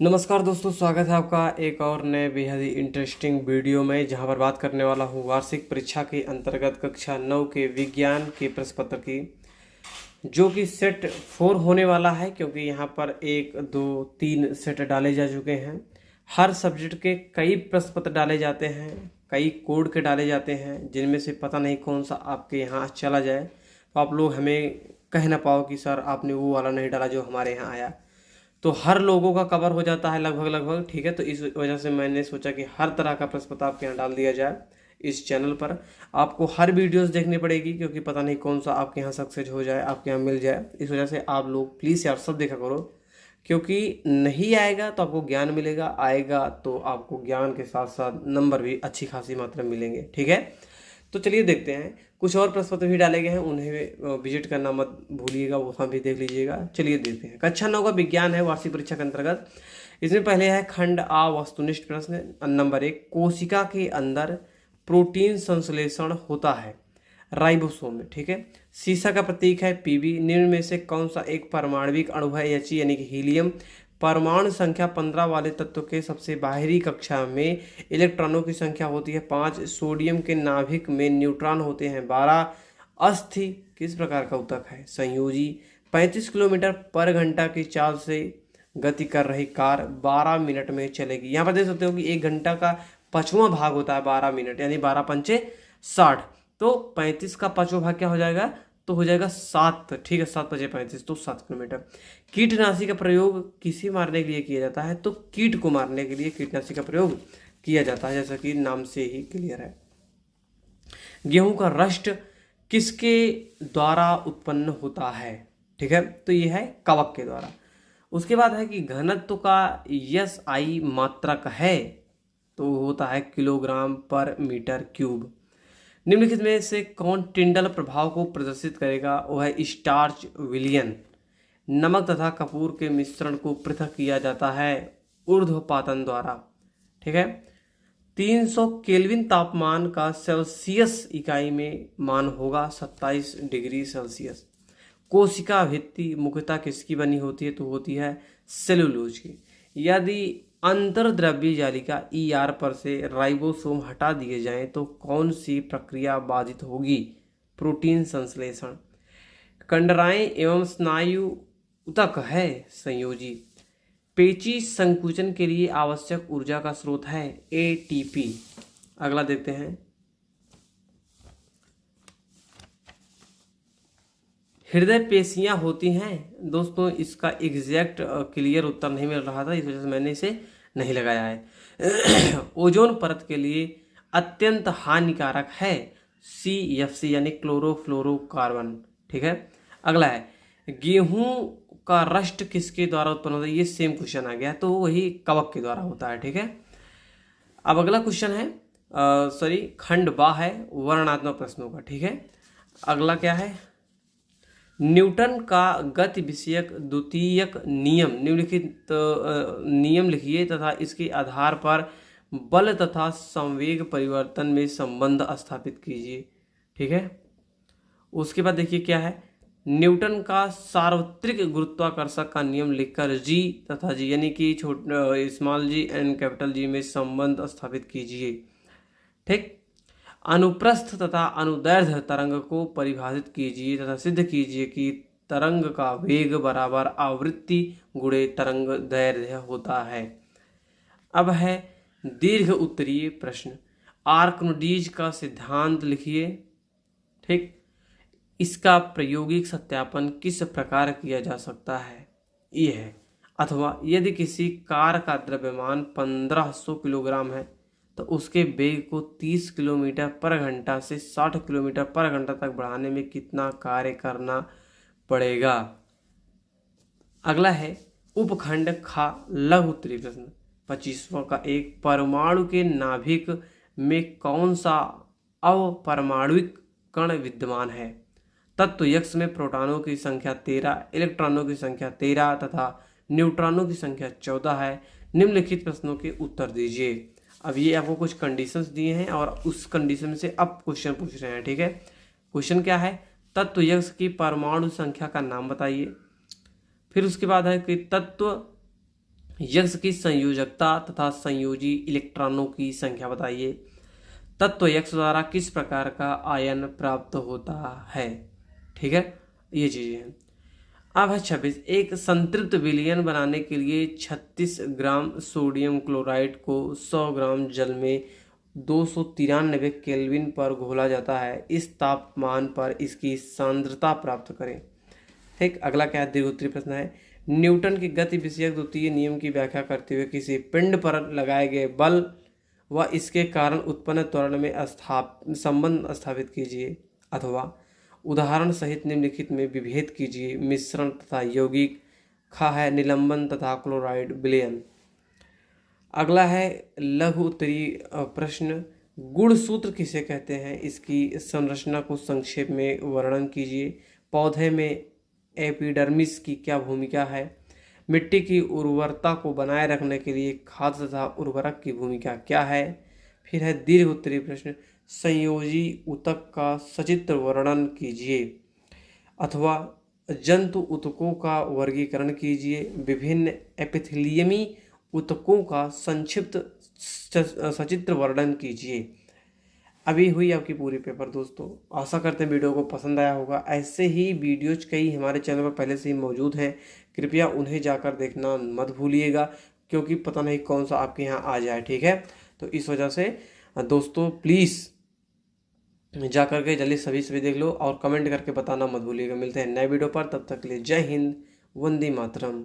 नमस्कार दोस्तों, स्वागत है आपका एक और नए बेहद ही इंटरेस्टिंग वीडियो में, जहां पर बात करने वाला हूं वार्षिक परीक्षा के अंतर्गत कक्षा 9 के विज्ञान के प्रश्न पत्र की, जो कि सेट 4 होने वाला है। क्योंकि यहां पर 1, 2, 3 सेट डाले जा चुके हैं। हर सब्जेक्ट के कई प्रश्न पत्र डाले जाते हैं, कई कोड के डाले जाते हैं, जिनमें से पता नहीं कौन सा आपके यहाँ चला जाए, तो आप लोग हमें कह ना पाओ कि सर आपने वो वाला नहीं डाला जो हमारे यहाँ आया। तो हर लोगों का कवर हो जाता है लगभग, ठीक है। तो इस वजह से मैंने सोचा कि हर तरह का प्रश्न पत्र आपके यहाँ डाल दिया जाए। इस चैनल पर आपको हर वीडियोस देखनी पड़ेगी, क्योंकि पता नहीं कौन सा आपके यहाँ सक्सेस हो जाए, आपके यहाँ मिल जाए। इस वजह से आप लोग प्लीज़ यार सब देखा करो, क्योंकि नहीं आएगा तो आपको ज्ञान मिलेगा, आएगा तो आपको ज्ञान के साथ साथ नंबर भी अच्छी खासी मात्रा में मिलेंगे, ठीक है। तो चलिए देखते हैं। कुछ और प्रश्न पत्र भी डाले गए हैं, उन्हें विजिट करना मत भूलिएगा, वहाँ भी देख लीजिएगा। चलिए देखते हैं। कक्षा 9 का विज्ञान है वार्षिक परीक्षा के अंतर्गत। इसमें पहले है खंड आ वस्तुनिष्ठ प्रश्न नंबर 1। कोशिका के अंदर प्रोटीन संश्लेषण होता है राइबोसोम में, ठीक है। सीसा का प्रतीक है Pb। निम्न में से कौन सा एक परमाणविक अणु है He यानी कि हीलियम। परमाणु संख्या 15 वाले तत्व के सबसे बाहरी कक्षा में इलेक्ट्रॉनों की संख्या होती है 5। सोडियम के नाभिक में न्यूट्रॉन होते हैं 12। अस्थि किस प्रकार का ऊतक है संयोजी। 35 किलोमीटर पर घंटा की चाल से गति कर रही कार 12 मिनट में चलेगी। यहाँ पर देख सकते हो कि 1 घंटा का 5वां भाग होता है 12 मिनट, यानी 12 पंचे 60। तो 35 का 5वां भाग क्या हो जाएगा, तो हो जाएगा 7, ठीक है। 7 बजे 35 तो 7 किलोमीटर। कीटनाशी का प्रयोग किसे मारने के लिए किया जाता है, तो कीट को मारने के लिए कीटनाशी का प्रयोग किया जाता है, जैसा कि नाम से ही क्लियर है। गेहूं का रस्ट किसके द्वारा उत्पन्न होता है, ठीक है। तो ये है कवक के द्वारा। उसके बाद है कि घनत्व का SI मात्रक है, तो होता है किलोग्राम पर मीटर क्यूब। निम्नलिखित में से कौन टिंडल प्रभाव को प्रदर्शित करेगा, वो है स्टार्च विलियन। नमक तथा कपूर के मिश्रण को पृथक किया जाता है ऊर्ध्वपातन द्वारा, ठीक है। 300 केल्विन तापमान का सेल्सियस इकाई में मान होगा 27 डिग्री सेल्सियस। कोशिका भित्ति मुख्यतः किसकी बनी होती है, तो होती है सेलुलोज की। यदि अंतर्द्रव्य जालिका ER पर से राइबोसोम हटा दिए जाएं तो कौन सी प्रक्रिया बाधित होगी, प्रोटीन संश्लेषण। कंडराएं एवं स्नायु ऊतक है संयोजी। पेची संकुचन के लिए आवश्यक ऊर्जा का स्रोत है ATP। अगला देखते हैं। हृदय पेशियां होती हैं दोस्तों, इसका एग्जैक्ट क्लियर उत्तर नहीं मिल रहा था, इस वजह से मैंने इसे नहीं लगाया है। ओजोन परत के लिए अत्यंत हानिकारक है CFC यानी क्लोरोफ्लोरोकार्बन, ठीक है। अगला है गेहूं का रस्ट किसके द्वारा उत्पन्न होता है, ये सेम क्वेश्चन आ गया, तो वही कवक के द्वारा होता है, ठीक है। अब अगला क्वेश्चन है खंड बा है वर्णनात्मक प्रश्नों का, ठीक है। अगला क्या है, न्यूटन का गति विषयक द्वितीयक नियम निम्नलिखित नियम लिखिए तथा इसके आधार पर बल तथा संवेग परिवर्तन में संबंध स्थापित कीजिए, ठीक है। उसके बाद देखिए क्या है, न्यूटन का सार्वत्रिक गुरुत्वाकर्षण का नियम लिखकर G तथा G यानी कि small g and capital G में संबंध स्थापित कीजिए, ठीक। अनुप्रस्थ तथा अनुदैर्ध्य तरंग को परिभाषित कीजिए तथा सिद्ध कीजिए कि तरंग का वेग बराबर आवृत्ति गुणे तरंग दैर्ध्य होता है। अब है दीर्घ उत्तरीय प्रश्न। आर्कमिडीज का सिद्धांत लिखिए, ठीक। इसका प्रायोगिक सत्यापन किस प्रकार किया जा सकता है, ये है। अथवा यदि किसी कार का द्रव्यमान 1500 किलोग्राम है तो उसके वेग को 30 किलोमीटर पर घंटा से 60 किलोमीटर पर घंटा तक बढ़ाने में कितना कार्य करना पड़ेगा। अगला है उपखंड खा लघु उत्तरीय प्रश्न 25वां का एक। परमाणु के नाभिक में कौन सा अपरमाणुविक कण विद्यमान है। तत्व यक्ष में प्रोटॉनों की संख्या 13, इलेक्ट्रॉनों की संख्या 13 तथा न्यूट्रॉनों की संख्या 14 है। निम्नलिखित प्रश्नों के उत्तर दीजिए। अब ये आपको कुछ कंडीशंस दिए हैं और उस कंडीशन से अब क्वेश्चन पूछ रहे हैं, ठीक है। क्वेश्चन क्या है, तत्व यक्ष की परमाणु संख्या का नाम बताइए। फिर उसके बाद है कि तत्व यक्ष की संयोजकता तथा संयोजी इलेक्ट्रॉनों की संख्या बताइए। तत्व यक्ष द्वारा किस प्रकार का आयन प्राप्त होता है। ठीक है, ये चीजें हैं। अब है 26, एक संतृप्त विलयन बनाने के लिए 36 ग्राम सोडियम क्लोराइड को 100 ग्राम जल में 293 केल्विन पर घोला जाता है। इस तापमान पर इसकी सांद्रता प्राप्त करें। ठीक, अगला क्या है, दीर्घोत्तरी प्रश्न है। न्यूटन के गति विषयक द्वितीय नियम की व्याख्या करते हुए किसी पिंड पर लगाए गए बल व इसके कारण उत्पन्न त्वरण में संबंध स्थापित कीजिए, अथवा उदाहरण सहित निम्नलिखित में विभेद कीजिए। मिश्रण तथा यौगिक, खा है निलंबन तथा क्लोराइड विलयन। अगला है लघु उत्तरीय प्रश्न, गुण सूत्र किसे कहते हैं, इसकी संरचना को संक्षेप में वर्णन कीजिए। पौधे में एपिडर्मिस की क्या भूमिका है। मिट्टी की उर्वरता को बनाए रखने के लिए खाद तथा उर्वरक की भूमिका क्या है। फिर है दीर्घ उत्तरीय प्रश्न, संयोजी ऊतक का सचित्र वर्णन कीजिए, अथवा जंतु ऊतकों का वर्गीकरण कीजिए। विभिन्न एपिथेलियमी ऊतकों का संक्षिप्त सचित्र वर्णन कीजिए। अभी हुई आपकी पूरी पेपर दोस्तों। आशा करते हैं वीडियो को पसंद आया होगा। ऐसे ही वीडियोज कई हमारे चैनल पर पहले से ही मौजूद हैं, कृपया उन्हें जाकर देखना मत भूलिएगा, क्योंकि पता नहीं कौन सा आपके यहाँ आ जाए। ठीक है, तो इस वजह से दोस्तों प्लीज़ जा करके जल्दी सभी देख लो और कमेंट करके बताना मत भूलिएगा। मिलते हैं नए वीडियो पर, तब तक के लिए जय हिंद, वंदे मातरम।